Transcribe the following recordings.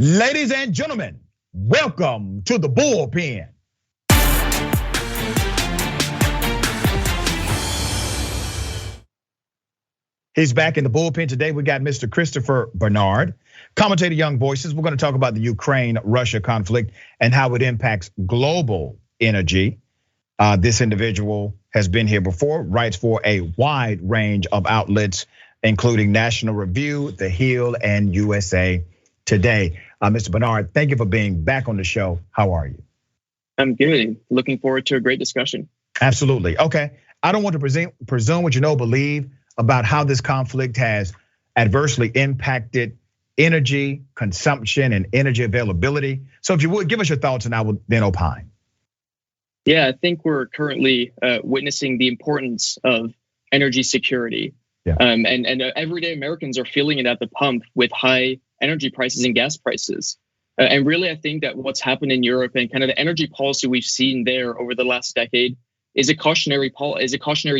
Ladies and gentlemen, welcome to the Bullpen. He's back in the bullpen today. We got Mr. Christopher Barnard, commentator Young Voices. We're going to talk about the Ukraine-Russia conflict and how it impacts global energy. This individual has been here before, writes for a wide range of outlets, including National Review, The Hill, and USA Today. Mr. Barnard, thank you for being back on the show. How are you? I'm good. Looking forward to a great discussion. Absolutely. Okay. I don't want to presume what you know, believe about how this conflict has adversely impacted energy consumption and energy availability. So if you would give us your thoughts and I will then opine. Yeah, I think we're currently witnessing the importance of energy security. Yeah. And everyday Americans are feeling it at the pump with high energy prices and gas prices. And really, I think that what's happened in Europe and kind of the energy policy we've seen there over the last decade is a cautionary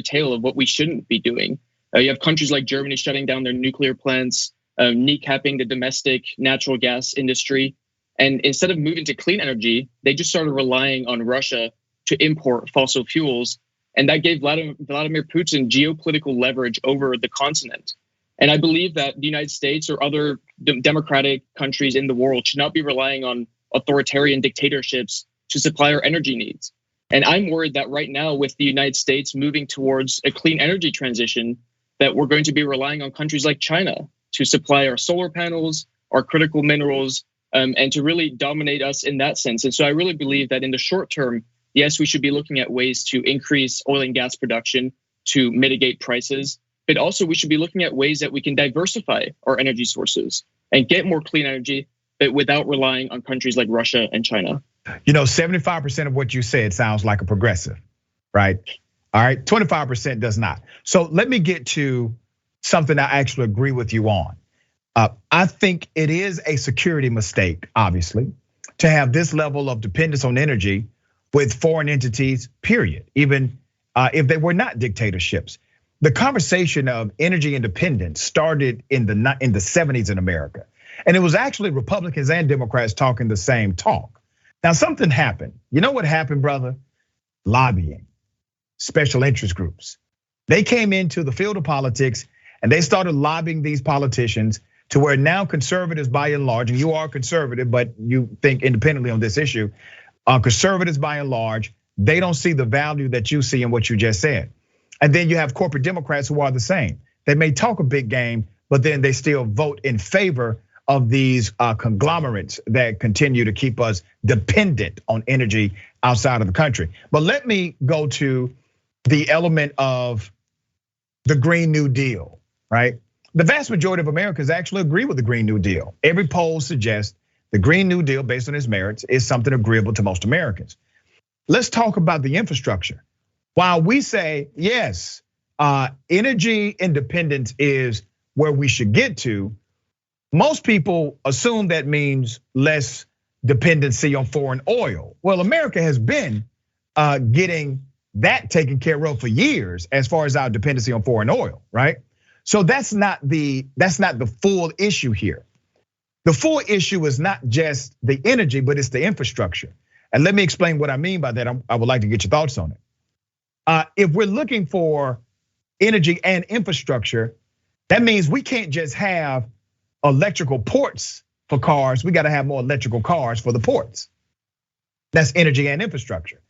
tale of what we shouldn't be doing. You have countries like Germany shutting down their nuclear plants, kneecapping the domestic natural gas industry. And instead of moving to clean energy, they just started relying on Russia to import fossil fuels. And that gave Vladimir Putin geopolitical leverage over the continent. And I believe that the United States or other democratic countries in the world should not be relying on authoritarian dictatorships to supply our energy needs. And I'm worried that right now, with the United States moving towards a clean energy transition, that we're going to be relying on countries like China to supply our solar panels, our critical minerals, and to really dominate us in that sense. And so I really believe that in the short term, yes, we should be looking at ways to increase oil and gas production to mitigate prices, but also we should be looking at ways that we can diversify our energy sources and get more clean energy, but without relying on countries like Russia and China. You know, 75% of what you said sounds like a progressive, right? All right, 25% does not. So let me get to something I actually agree with you on. I think it is a security mistake, obviously, to have this level of dependence on energy with foreign entities, period, even if they were not dictatorships. The conversation of energy independence started in the 70s in America. And it was actually Republicans and Democrats talking the same talk. Now something happened. You know what happened, brother? Lobbying. Special interest groups. They came into the field of politics and they started lobbying these politicians to where now conservatives by and large, and you are conservative, but you think independently on this issue, conservatives by and large, they don't see the value that you see in what you just said. And then you have corporate Democrats who are the same. They may talk a big game, but then they still vote in favor of these conglomerates that continue to keep us dependent on energy outside of the country. But let me go to the element of the Green New Deal, right? The vast majority of Americans actually agree with the Green New Deal. Every poll suggests the Green New Deal, based on its merits, is something agreeable to most Americans. Let's talk about the infrastructure. While we say, yes, energy independence is where we should get to, most people assume that means less dependency on foreign oil. Well, America has been getting that taken care of for years as far as our dependency on foreign oil, right? So that's not the full issue here. The full issue is not just the energy, but it's the infrastructure. And let me explain what I mean by that. I would like to get your thoughts on it. If we're looking for energy and infrastructure, that means we can't just have electrical ports for cars. We got to have more electrical cars for the ports. That's energy and infrastructure.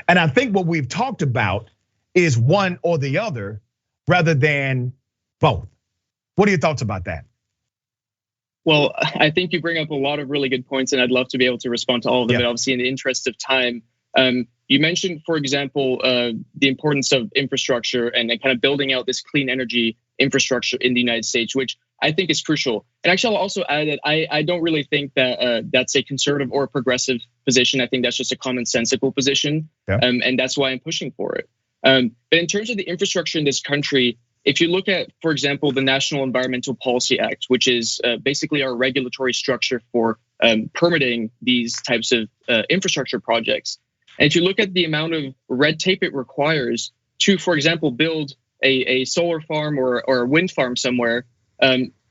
And I think what we've talked about is one or the other rather than both. What are your thoughts about that? Well, I think you bring up a lot of really good points, and I'd love to be able to respond to all of them, but obviously in the interest of time. You mentioned, for example, the importance of infrastructure and kind of building out this clean energy infrastructure in the United States, which I think is crucial. And actually, I'll also add that I don't really think that that's a conservative or a progressive position. I think that's just a commonsensical position, and that's why I'm pushing for it. But in terms of the infrastructure in this country, if you look at, for example, the National Environmental Policy Act, which is basically our regulatory structure for permitting these types of infrastructure projects, and if you look at the amount of red tape it requires to, for example, build a solar farm or a wind farm somewhere,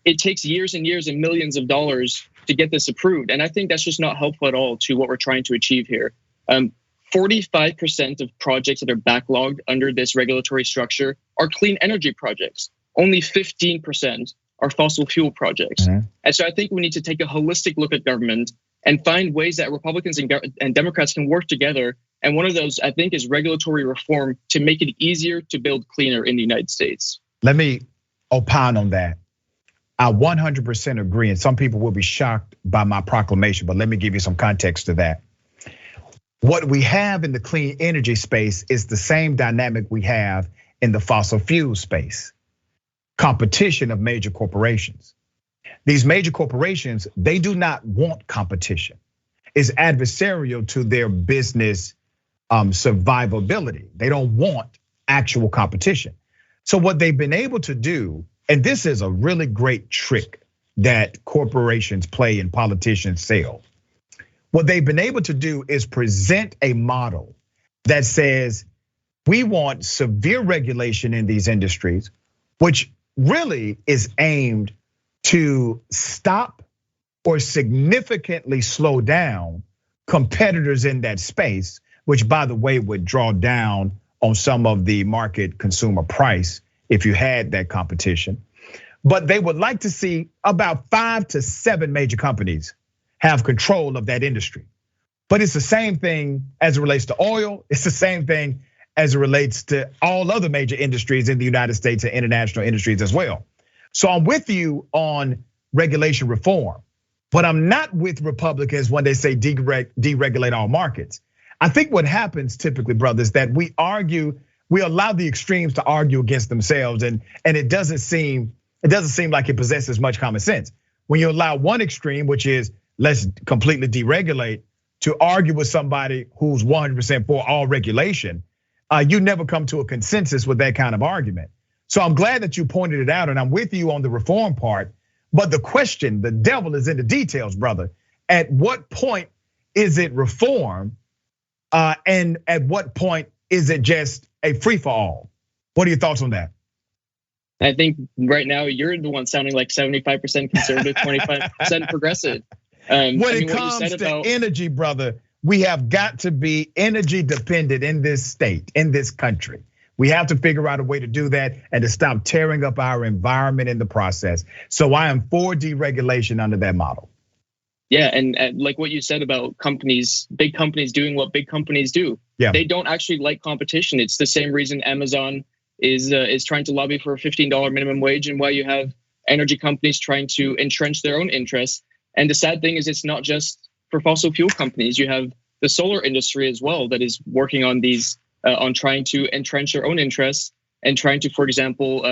it takes years and years and millions of dollars to get this approved. And I think that's just not helpful at all to what we're trying to achieve here. 45% of projects that are backlogged under this regulatory structure are clean energy projects. Only 15% are fossil fuel projects. And so I think we need to take a holistic look at government and find ways that Republicans and Democrats can work together. And one of those, I think, is regulatory reform to make it easier to build cleaner in the United States. Let me opine on that. I 100% agree, and some people will be shocked by my proclamation, but let me give you some context to that. What we have in the clean energy space is the same dynamic we have in the fossil fuel space. Competition of major corporations. These major corporations, they do not want competition. It's adversarial to their business survivability. They don't want actual competition. So what they've been able to do, and this is a really great trick that corporations play and politicians sell. What they've been able to do is present a model that says we want severe regulation in these industries, which really is aimed to stop or significantly slow down competitors in that space, which, by the way, would draw down on some of the market consumer price if you had that competition. But they would like to see about 5 to 7 major companies have control of that industry. But it's the same thing as it relates to oil. It's the same thing as it relates to all other major industries in the United States and international industries as well. So I'm with you on regulation reform, but I'm not with Republicans when they say deregulate all markets. I think what happens typically, brother, is that we allow the extremes to argue against themselves, and it doesn't seem like it possesses much common sense. When you allow one extreme, which is let's completely deregulate, to argue with somebody who's 100% for all regulation, you never come to a consensus with that kind of argument. So I'm glad that you pointed it out, and I'm with you on the reform part. But the question, the devil is in the details, brother. At what point is it reform? And at what point is it just a free for all? What are your thoughts on that? I think right now you're the one sounding like 75% conservative, 25% progressive. When it comes to energy, brother, we have got to be energy dependent in this state, in this country. We have to figure out a way to do that and to stop tearing up our environment in the process. So I am for deregulation under that model. Yeah, and like what you said about companies, big companies doing what big companies do. Yeah. They don't actually like competition. It's the same reason Amazon is trying to lobby for a $15 minimum wage, and why you have energy companies trying to entrench their own interests. And the sad thing is, it's not just for fossil fuel companies. You have the solar industry as well that is working on these, on trying to entrench their own interests and trying to, for example,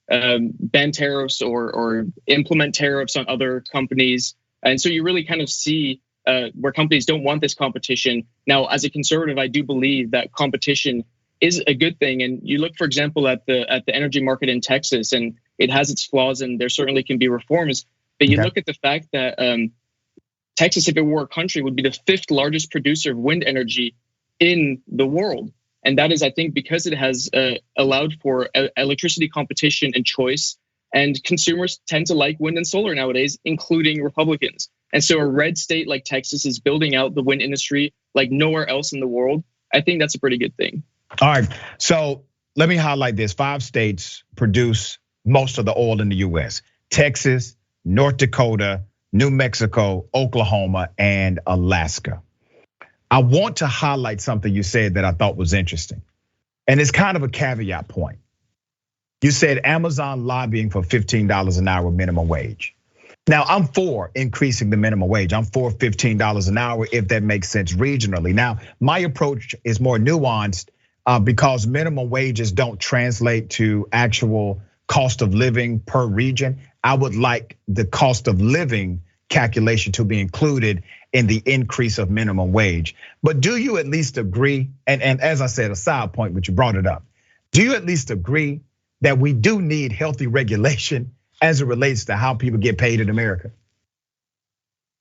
ban tariffs or implement tariffs on other companies. And so you really kind of see where companies don't want this competition. Now, as a conservative, I do believe that competition is a good thing. And you look, for example, at the energy market in Texas, and it has its flaws, and there certainly can be reforms. But you look at the fact that Texas, if it were a country, would be the 5th largest producer of wind energy in the world. And that is, I think, because it has allowed for electricity competition and choice. And consumers tend to like wind and solar nowadays, including Republicans. And so a red state like Texas is building out the wind industry like nowhere else in the world. I think that's a pretty good thing. All right, so let me highlight this. 5 states produce most of the oil in the US: Texas, North Dakota, New Mexico, Oklahoma, and Alaska. I want to highlight something you said that I thought was interesting. And it's kind of a caveat point. You said Amazon lobbying for $15 an hour minimum wage. Now, I'm for increasing the minimum wage. I'm for $15 an hour if that makes sense regionally. Now, my approach is more nuanced because minimum wages don't translate to actual cost of living per region. I would like the cost of living calculation to be included in the increase of minimum wage. But do you at least agree, and as I said, a side point, but you brought it up, do you at least agree that we do need healthy regulation as it relates to how people get paid in America?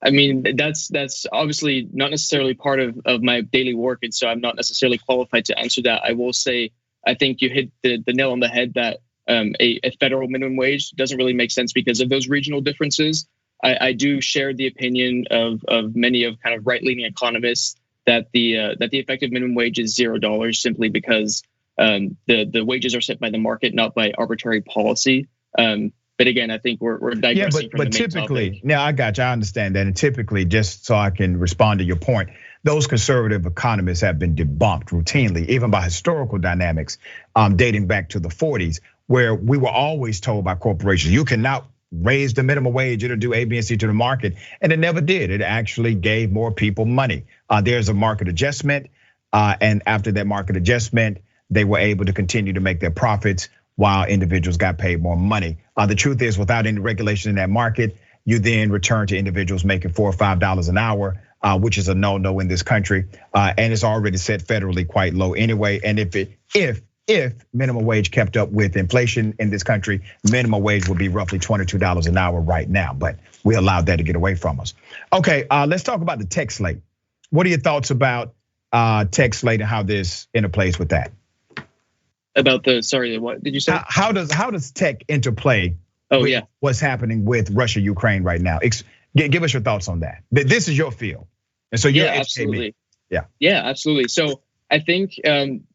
I mean, that's obviously not necessarily part of my daily work, and so I'm not necessarily qualified to answer that. I will say, I think you hit the nail on the head that a federal minimum wage doesn't really make sense because of those regional differences. I do share the opinion of many of kind of right-leaning economists that the effective minimum wage is $0 simply because the wages are set by the market, not by arbitrary policy. But again, I think we're digressing from the main typically, topic. Now I got you. I understand that, and typically, just so I can respond to your point, those conservative economists have been debunked routinely, even by historical dynamics, dating back to the 40s, where we were always told by corporations, you cannot raise the minimum wage, it'll do A, B, and C to the market, and it never did. It actually gave more people money. There's a market adjustment, and after that market adjustment, they were able to continue to make their profits while individuals got paid more money. The truth is, without any regulation in that market, you then return to individuals making $4 or $5 an hour, which is a no-no in this country, and it's already set federally quite low anyway. And if minimum wage kept up with inflation in this country, minimum wage would be roughly $22 an hour right now, but we allowed that to get away from us. Okay, let's talk about the tech slate. What are your thoughts about tech slate and how this interplays with that? About what did you say? How does tech interplay? With what's happening with Russia, Ukraine right now? Give us your thoughts on that. This is your field, and so you're absolutely. Yeah, absolutely. So I think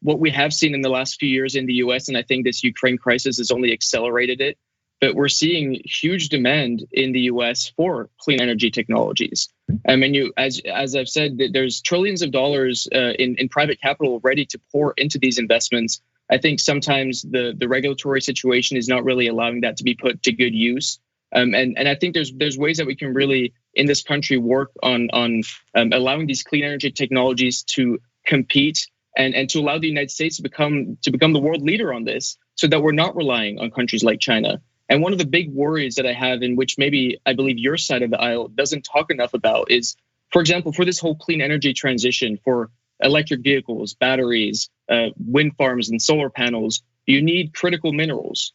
what we have seen in the last few years in the U.S., and I think this Ukraine crisis has only accelerated it, but we're seeing huge demand in the U.S. for clean energy technologies. And as I've said, there's trillions of dollars in private capital ready to pour into these investments. I think sometimes the regulatory situation is not really allowing that to be put to good use. And I think there's ways that we can really in this country work on allowing these clean energy technologies to compete and to allow the United States to become the world leader on this, so that we're not relying on countries like China. And one of the big worries that I have, in which maybe I believe your side of the aisle doesn't talk enough about, is, for example, for this whole clean energy transition, for electric vehicles, batteries, wind farms, and solar panels, you need critical minerals,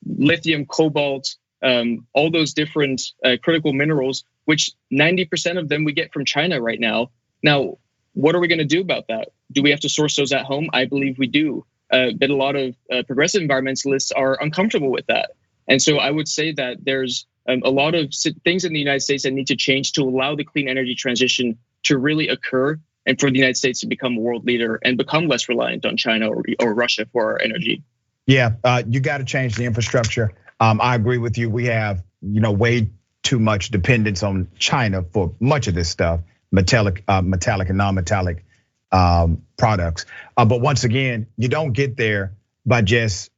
lithium, cobalt, all those different critical minerals, which 90% of them we get from China right now. Now, what are we going to do about that? Do we have to source those at home? I believe we do. But a lot of progressive environmentalists are uncomfortable with that. And so I would say that there's a lot of things in the United States that need to change to allow the clean energy transition to really occur, and for the United States to become a world leader and become less reliant on China or Russia for our energy. Yeah, you got to change the infrastructure. I agree with you. We have, way too much dependence on China for much of this stuff, metallic and non-metallic products. But once again, you don't get there by just,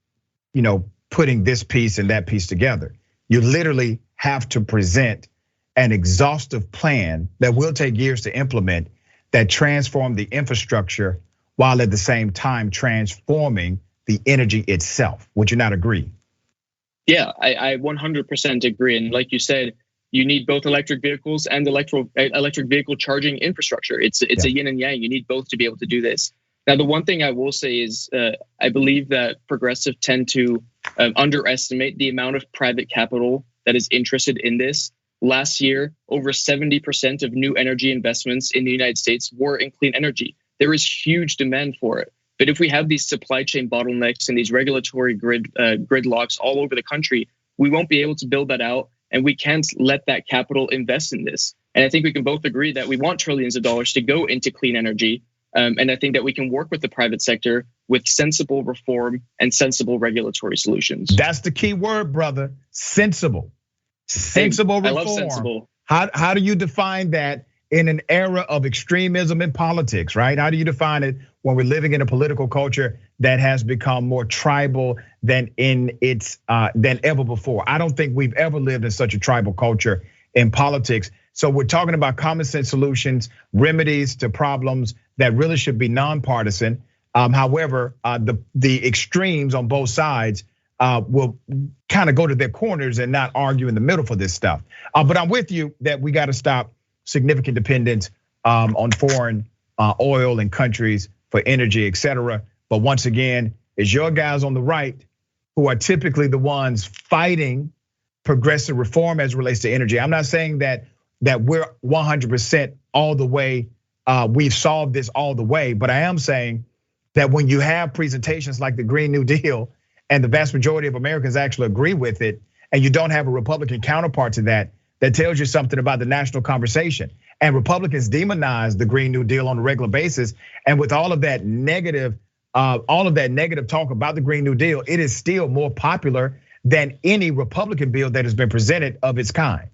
putting this piece and that piece together. You literally have to present an exhaustive plan that will take years to implement, that transform the infrastructure while at the same time transforming the energy itself. Would you not agree? Yeah, I 100% agree. And like you said, you need both electric vehicles and electric vehicle charging infrastructure. It's a yin and yang. You need both to be able to do this. Now, the one thing I will say is I believe that progressives tend to underestimate the amount of private capital that is interested in this. Last year, over 70% of new energy investments in the United States were in clean energy. There is huge demand for it. But if we have these supply chain bottlenecks and these regulatory gridlocks all over the country, we won't be able to build that out, and we can't let that capital invest in this. And I think we can both agree that we want trillions of dollars to go into clean energy. And I think that we can work with the private sector with sensible reform and sensible regulatory solutions. That's the key word, brother. Sensible. Sensible reform. I love sensible. How do you define that in an era of extremism in politics, right? How do you define it when we're living in a political culture that has become more tribal than ever before? I don't think we've ever lived in such a tribal culture in politics. So we're talking about common sense solutions, remedies to problems that really should be nonpartisan. However, the extremes on both sides will kind of go to their corners and not argue in the middle for this stuff. But I'm with you that we got to stop significant dependence on foreign oil and countries for energy, et cetera. But once again, it's your guys on the right who are typically the ones fighting progressive reform as it relates to energy. I'm not saying that we're 100% all the way, we've solved this all the way, but I am saying that when you have presentations like the Green New Deal and the vast majority of Americans actually agree with it, and you don't have a Republican counterpart to that, that tells you something about the national conversation. And Republicans demonize the Green New Deal on a regular basis. And with all of that negative talk about the Green New Deal, it is still more popular than any Republican bill that has been presented of its kind.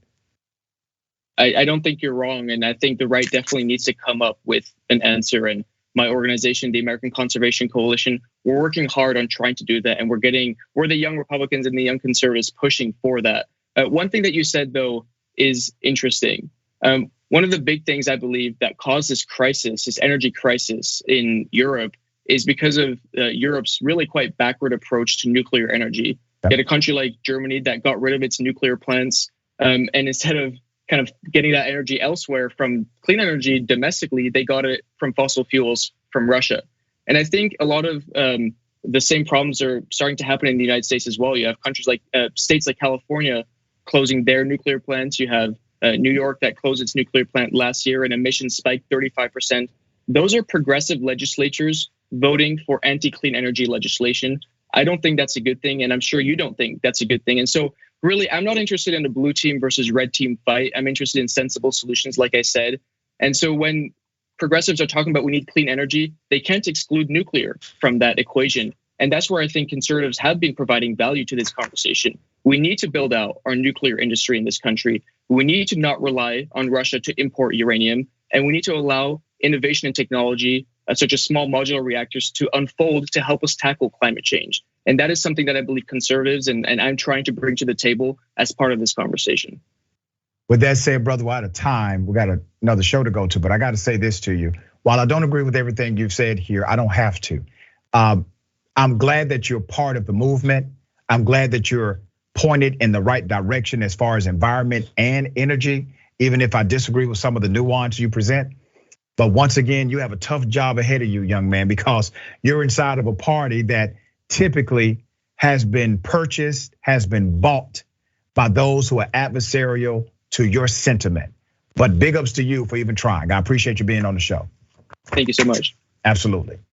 I don't think you're wrong. And I think the right definitely needs to come up with an answer. And my organization, the American Conservation Coalition, we're working hard on trying to do that. And we're the young Republicans and the young conservatives pushing for that. One thing that you said, though, is interesting. One of the big things I believe that caused this crisis, this energy crisis in Europe, is because of Europe's really quite backward approach to nuclear energy. You had a country like Germany that got rid of its nuclear plants, and instead of kind of getting that energy elsewhere from clean energy domestically, they got it from fossil fuels from Russia. And I think a lot of the same problems are starting to happen in the United States as well. You have countries like states like California closing their nuclear plants. You have New York that closed its nuclear plant last year and emissions spiked 35%. Those are progressive legislatures voting for anti-clean energy legislation. I don't think that's a good thing, and I'm sure you don't think that's a good thing. And so really, I'm not interested in a blue team versus red team fight. I'm interested in sensible solutions, like I said. And so when progressives are talking about we need clean energy, they can't exclude nuclear from that equation. And that's where I think conservatives have been providing value to this conversation. We need to build out our nuclear industry in this country. We need to not rely on Russia to import uranium. And we need to allow innovation and technology, such as small modular reactors, to unfold to help us tackle climate change. And that is something that I believe conservatives and I'm trying to bring to the table as part of this conversation. With that said, brother, we're out of time. We got another show to go to, but I got to say this to you. While I don't agree with everything you've said here, I don't have to. I'm glad that you're part of the movement. I'm glad that you're pointed in the right direction as far as environment and energy, even if I disagree with some of the nuance you present. But once again, you have a tough job ahead of you, young man, because you're inside of a party that typically has been purchased, has been bought by those who are adversarial to your sentiment. But big ups to you for even trying. I appreciate you being on the show. Thank you so much. Absolutely.